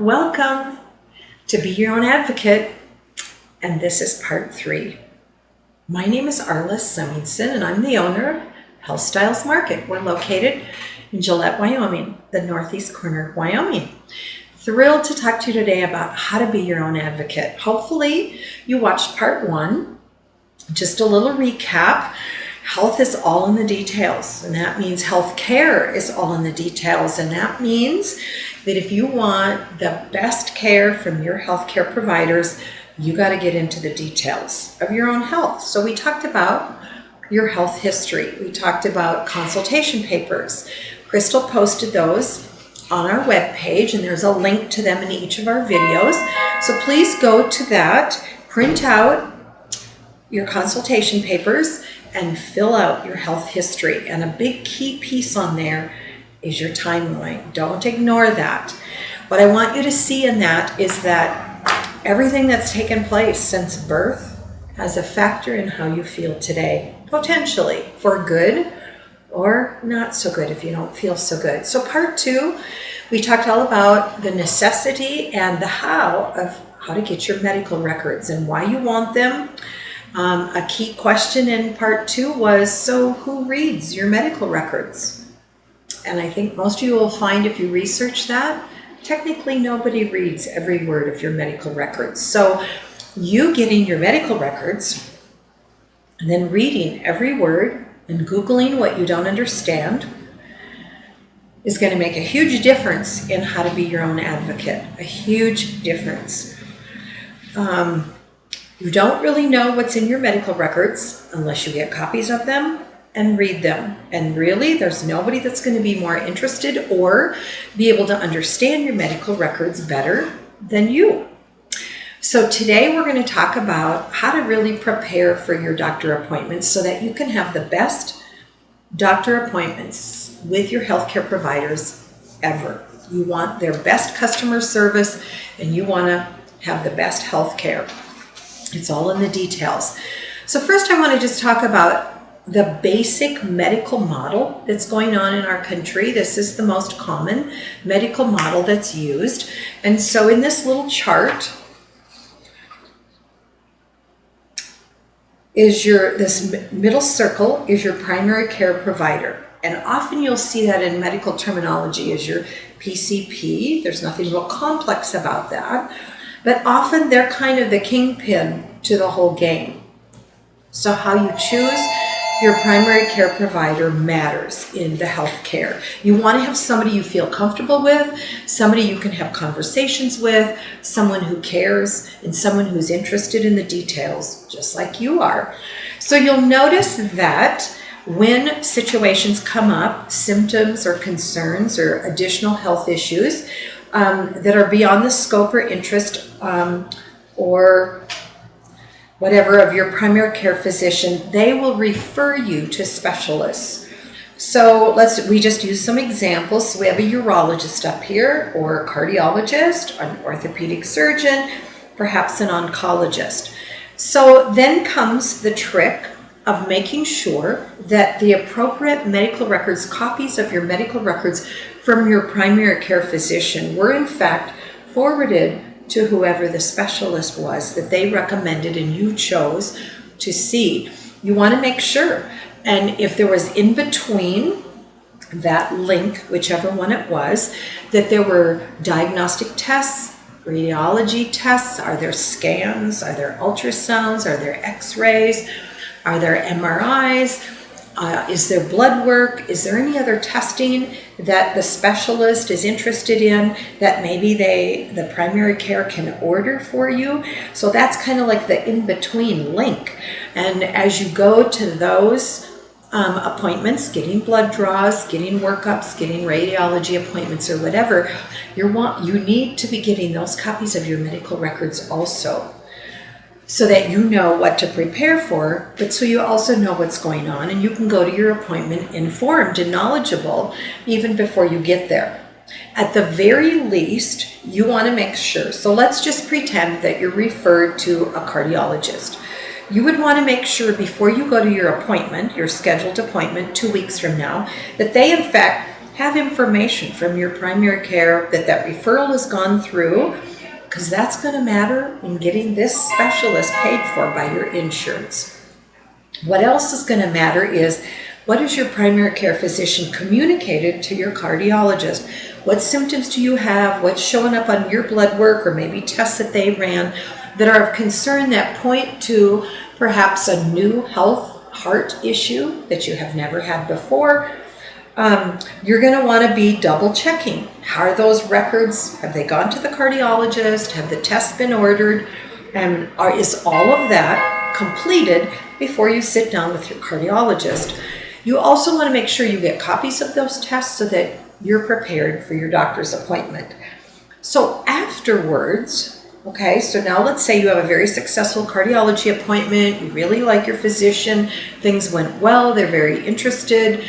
Welcome to Be Your Own Advocate, and this is part 3. My name is Arlys, and I'm the owner of Health Styles Market. We're located in Gillette, Wyoming, the northeast corner of Wyoming. Thrilled to talk to you today about how to be your own advocate. Hopefully you watched part 1. Just a little recap. Health is all in the details, and that means health care is all in the details, and that means that if you want the best care from your healthcare providers, you got to get into the details of your own health. So we talked about your health history. We talked about consultation papers. Crystal posted those on our webpage, and there's a link to them in each of our videos. So please go to that, print out your consultation papers, and fill out your health history. And a big key piece on there is your timeline. Don't ignore that. What I want you to see in that is that everything that's taken place since birth has a factor in how you feel today, potentially for good or not so good if you don't feel so good. So part 2, we talked all about the necessity and the how of how to get your medical records and why you want them. A key question in part 2 was, so who reads your medical records? And I think most of you will find if you research that, technically nobody reads every word of your medical records. So you getting your medical records and then reading every word and Googling what you don't understand is going to make a huge difference in how to be your own advocate. A huge difference. You don't really know what's in your medical records unless you get copies of them and read them. And really, there's nobody that's going to be more interested or be able to understand your medical records better than you. So today we're going to talk about how to really prepare for your doctor appointments so that you can have the best doctor appointments with your healthcare providers ever. You want their best customer service and you want to have the best healthcare. It's all in the details. So first I want to just talk about the basic medical model that's going on in our country. This is the most common medical model that's used. And so in this little chart is this middle circle is your primary care provider. And often you'll see that in medical terminology as your PCP. There's nothing real complex about that. But often they're kind of the kingpin to the whole game. So how you choose your primary care provider matters in the healthcare. You want to have somebody you feel comfortable with, somebody you can have conversations with, someone who cares, and someone who's interested in the details, just like you are. So you'll notice that when situations come up, symptoms or concerns or additional health issues, that are beyond the scope or interest or whatever of your primary care physician, they will refer you to specialists. So we just use some examples. So we have a urologist up here, or a cardiologist, an orthopedic surgeon, perhaps an oncologist. So then comes the trick of making sure that the appropriate medical records, copies of your medical records from your primary care physician were in fact forwarded to whoever the specialist was that they recommended and you chose to see. You want to make sure. And if there was in between that link, whichever one it was, that there were diagnostic tests, radiology tests, are there scans, are there ultrasounds, are there x-rays, are there MRIs? Is there blood work? Is there any other testing that the specialist is interested in that maybe the primary care can order for you? So that's kind of like the in-between link. And as you go to those appointments, getting blood draws, getting workups, getting radiology appointments or whatever, you need to be getting those copies of your medical records also, so that you know what to prepare for, but so you also know what's going on and you can go to your appointment informed and knowledgeable even before you get there. At the very least, you want to make sure. So let's just pretend that you're referred to a cardiologist. You would want to make sure before you go to your appointment, your scheduled appointment 2 weeks from now, that they in fact have information from your primary care that referral has gone through, because that's going to matter in getting this specialist paid for by your insurance. What else is going to matter is, what has your primary care physician communicated to your cardiologist? What symptoms do you have? What's showing up on your blood work, or maybe tests that they ran that are of concern that point to perhaps a new heart issue that you have never had before? You're going to want to be double checking. How are those records? Have they gone to the cardiologist? Have the tests been ordered? And is all of that completed before you sit down with your cardiologist? You also want to make sure you get copies of those tests so that you're prepared for your doctor's appointment. So afterwards, okay, so now let's say you have a very successful cardiology appointment, you really like your physician, things went well, they're very interested,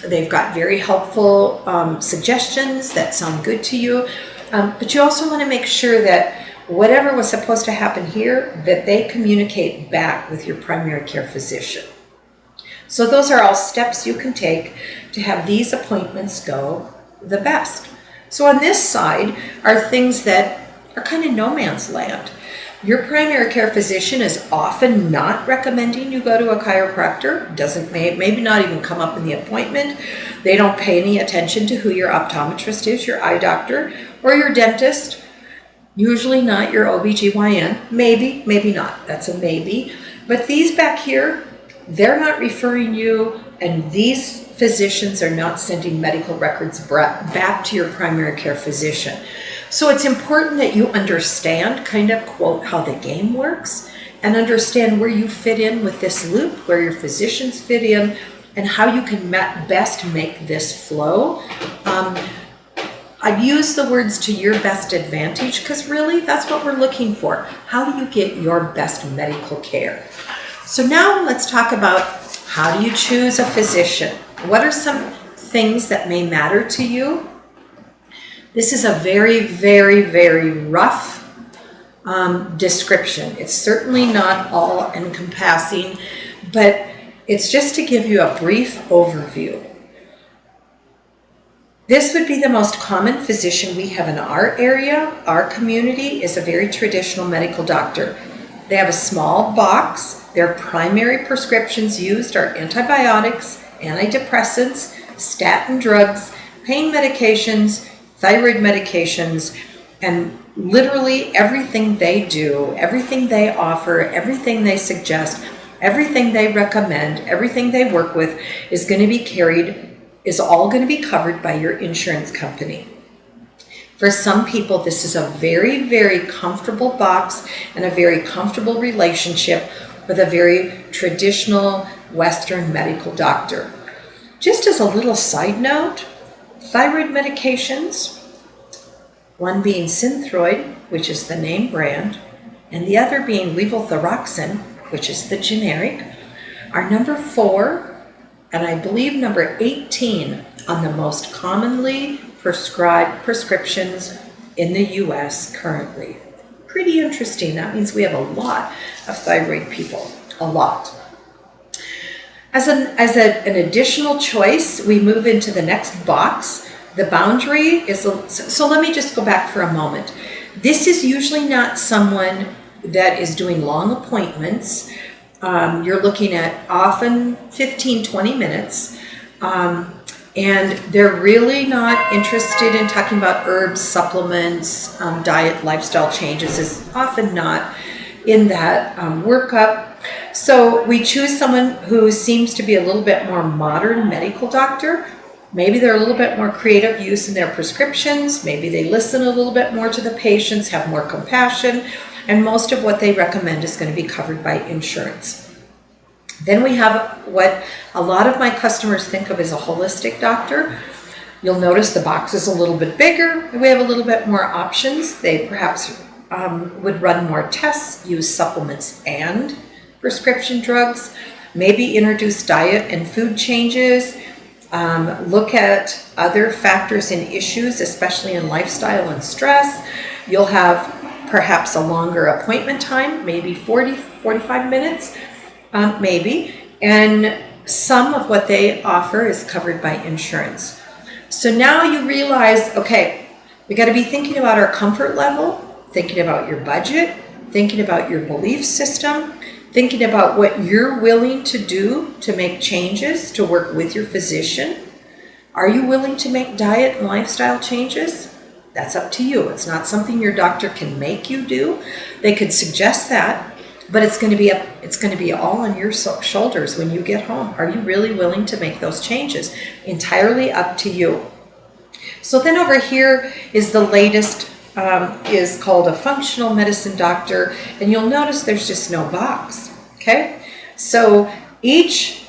they've got very helpful suggestions that sound good to you, but you also want to make sure that whatever was supposed to happen here, that they communicate back with your primary care physician. So those are all steps you can take to have these appointments go the best. So on this side are things that are kind of no man's land. Your primary care physician is often not recommending you go to a chiropractor, doesn't maybe not even come up in the appointment. They don't pay any attention to who your optometrist is, your eye doctor, or your dentist. Usually not your OBGYN. Maybe, maybe not. That's a maybe. But these back here, they're not referring you, and these physicians are not sending medical records back to your primary care physician. So it's important that you understand, kind of quote, how the game works, and understand where you fit in with this loop, where your physicians fit in, and how you can best make this flow. I'd use the words to your best advantage, because really that's what we're looking for. How do you get your best medical care? So now let's talk about, how do you choose a physician? What are some things that may matter to you? This is a very, very, very rough description. It's certainly not all encompassing, but it's just to give you a brief overview. This would be the most common physician we have in our area. Our community is a very traditional medical doctor. They have a small box. Their primary prescriptions used are antibiotics, antidepressants, statin drugs, pain medications, thyroid medications, and literally everything they do, everything they offer, everything they suggest, everything they recommend, everything they work with is all going to be covered by your insurance company. For some people, this is a very, very comfortable box and a very comfortable relationship with a very traditional Western medical doctor. Just as a little side note, thyroid medications, one being Synthroid, which is the name brand, and the other being levothyroxine, which is the generic, are number 4 and I believe number 18 on the most commonly prescribed prescriptions in the US currently. Pretty interesting. That means we have a lot of thyroid people, a lot. As an additional choice, we move into the next box. The boundary is, so let me just go back for a moment. This is usually not someone that is doing long appointments. You're looking at often 15, 20 minutes. And they're really not interested in talking about herbs, supplements, diet, lifestyle changes, is often not in that workup. So we choose someone who seems to be a little bit more modern medical doctor. Maybe they're a little bit more creative use in their prescriptions. Maybe they listen a little bit more to the patients, have more compassion, and most of what they recommend is going to be covered by insurance. Then we have what a lot of my customers think of as a holistic doctor. You'll notice the box is a little bit bigger. We have a little bit more options. They perhaps would run more tests, use supplements and prescription drugs, maybe introduce diet and food changes, look at other factors and issues, especially in lifestyle and stress. You'll have perhaps a longer appointment time, maybe 40, 45 minutes. Maybe, and some of what they offer is covered by insurance. So now you realize, okay, we got to be thinking about our comfort level, thinking about your budget, thinking about your belief system, thinking about what you're willing to do to make changes, to work with your physician. Are you willing to make diet and lifestyle changes? That's up to you. It's not something your doctor can make you do. They could suggest that, but it's going to be all on your shoulders when you get home. Are you really willing to make those changes? Entirely up to you. So then over here is the latest, is called a functional medicine doctor, and you'll notice there's just no box, okay? So each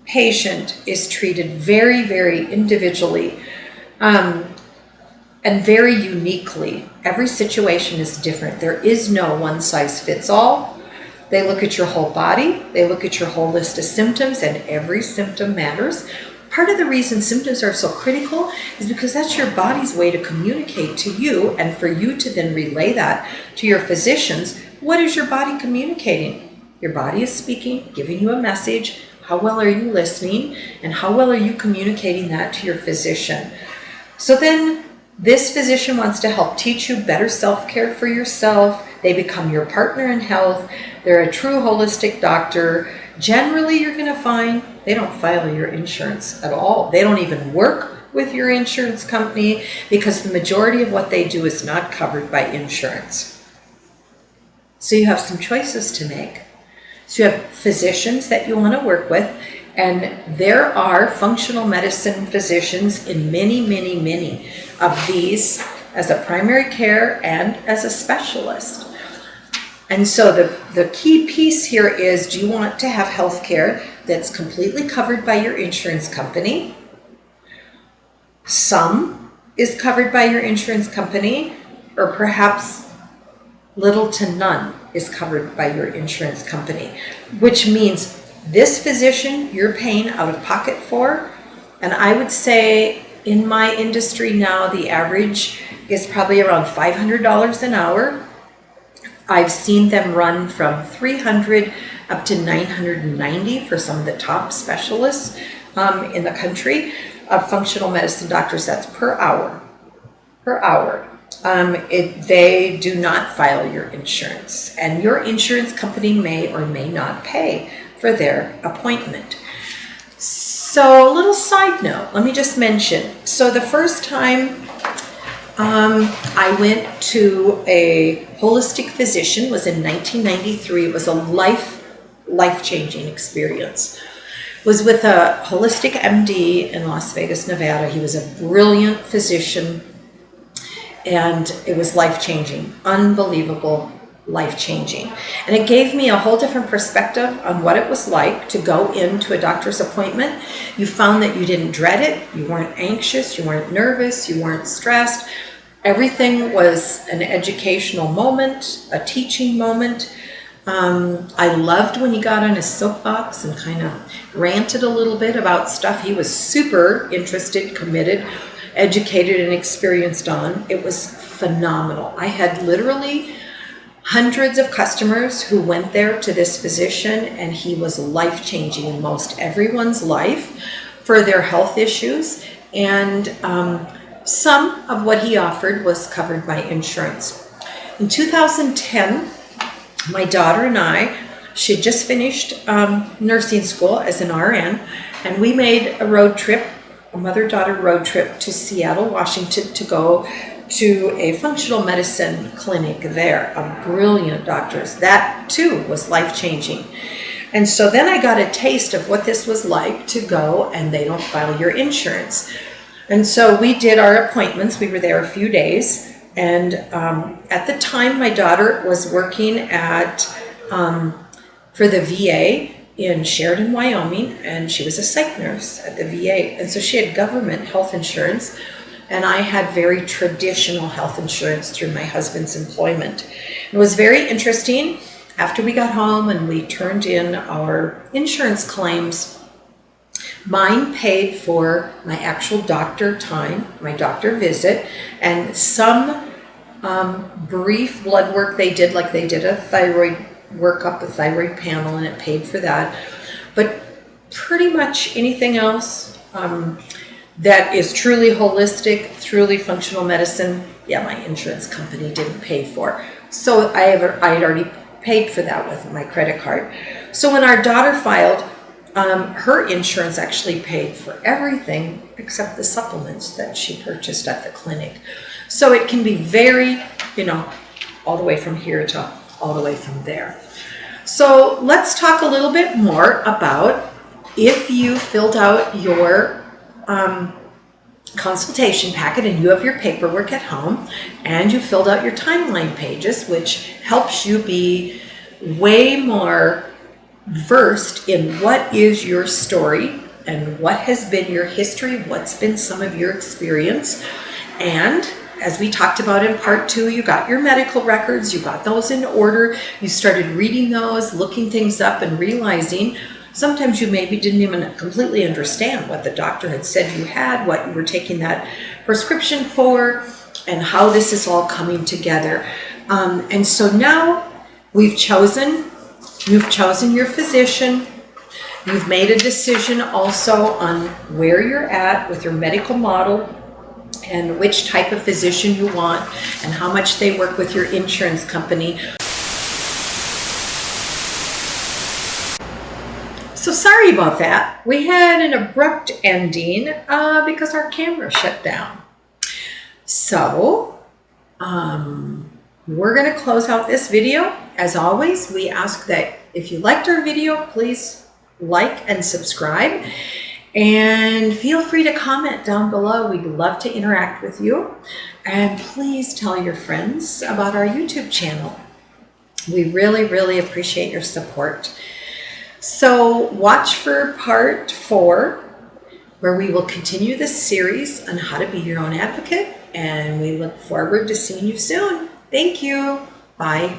patient is treated very, very individually and very uniquely. Every situation is different. There is no one size fits all. They look at your whole body, they look at your whole list of symptoms, and every symptom matters. Part of the reason symptoms are so critical is because that's your body's way to communicate to you, and for you to then relay that to your physicians. What is your body communicating? Your body is speaking, giving you a message. How well are you listening? And how well are you communicating that to your physician? So then this physician wants to help teach you better self-care for yourself. They become your partner in health. They're a true holistic doctor. Generally, you're going to find they don't file your insurance at all. They don't even work with your insurance company because the majority of what they do is not covered by insurance. So you have some choices to make. So you have physicians that you want to work with, and there are functional medicine physicians in many, many, many of these as a primary care and as a specialist. And so the key piece here is, do you want to have health care that's completely covered by your insurance company? Some is covered by your insurance company, or perhaps little to none is covered by your insurance company, which means this physician you're paying out of pocket for. And I would say in my industry now, the average is probably around $500 an hour. I've seen them run from $300 up to $990 for some of the top specialists in the country of functional medicine doctors. That's per hour. Per hour. They do not file your insurance, and your insurance company may or may not pay for their appointment. So a little side note, let me just mention. So the first time I went to a holistic physician was in 1993. It was a life-changing experience. It was with a holistic MD in Las Vegas, Nevada. He was a brilliant physician, and it was life-changing, unbelievable, life-changing. And it gave me a whole different perspective on what it was like to go into a doctor's appointment. You found that you didn't dread it, you weren't anxious, you weren't nervous, you weren't stressed. Everything was an educational moment, a teaching moment. I loved when he got on his soapbox and kind of ranted a little bit about stuff he was super interested, committed, educated, and experienced on. It was phenomenal. I had literally hundreds of customers who went there to this physician, and he was life-changing in most everyone's life for their health issues. And some of what he offered was covered by insurance. In 2010, my daughter and I, she had just finished nursing school as an RN, and we made a road trip, a mother-daughter road trip to Seattle, Washington, to go to a functional medicine clinic there of brilliant doctors. That too was life-changing. And so then I got a taste of what this was like to go, and they don't file your insurance. And so we did our appointments. We were there a few days. And at the time, my daughter was working at for the VA in Sheridan, Wyoming, and she was a psych nurse at the VA. And so she had government health insurance, and I had very traditional health insurance through my husband's employment. It was very interesting. After we got home and we turned in our insurance claims, mine paid for my actual doctor time, my doctor visit, and some brief blood work they did, like they did a thyroid workup, a thyroid panel, and it paid for that. But pretty much anything else, that is truly holistic, truly functional medicine, yeah, my insurance company didn't pay for. So I had already paid for that with my credit card. So when our daughter filed, her insurance actually paid for everything except the supplements that she purchased at the clinic. So it can be very, all the way from here to all the way from there. So let's talk a little bit more about if you filled out your consultation packet and you have your paperwork at home and you filled out your timeline pages, which helps you be way more versed in what is your story and what has been your history, what's been some of your experience. And as we talked about in part 2, you got your medical records, you got those in order, you started reading those, looking things up and realizing sometimes you maybe didn't even completely understand what the doctor had said you had, what you were taking that prescription for, and how this is all coming together. And so now you've chosen your physician. You've made a decision also on where you're at with your medical model and which type of physician you want and how much they work with your insurance company. So sorry about that. We had an abrupt ending because our camera shut down. So we're going to close out this video. As always, we ask that if you liked our video, please like and subscribe. And feel free to comment down below. We'd love to interact with you. And please tell your friends about our YouTube channel. We really, really appreciate your support. So watch for part 4, where we will continue this series on how to be your own advocate. And we look forward to seeing you soon. Thank you. Bye.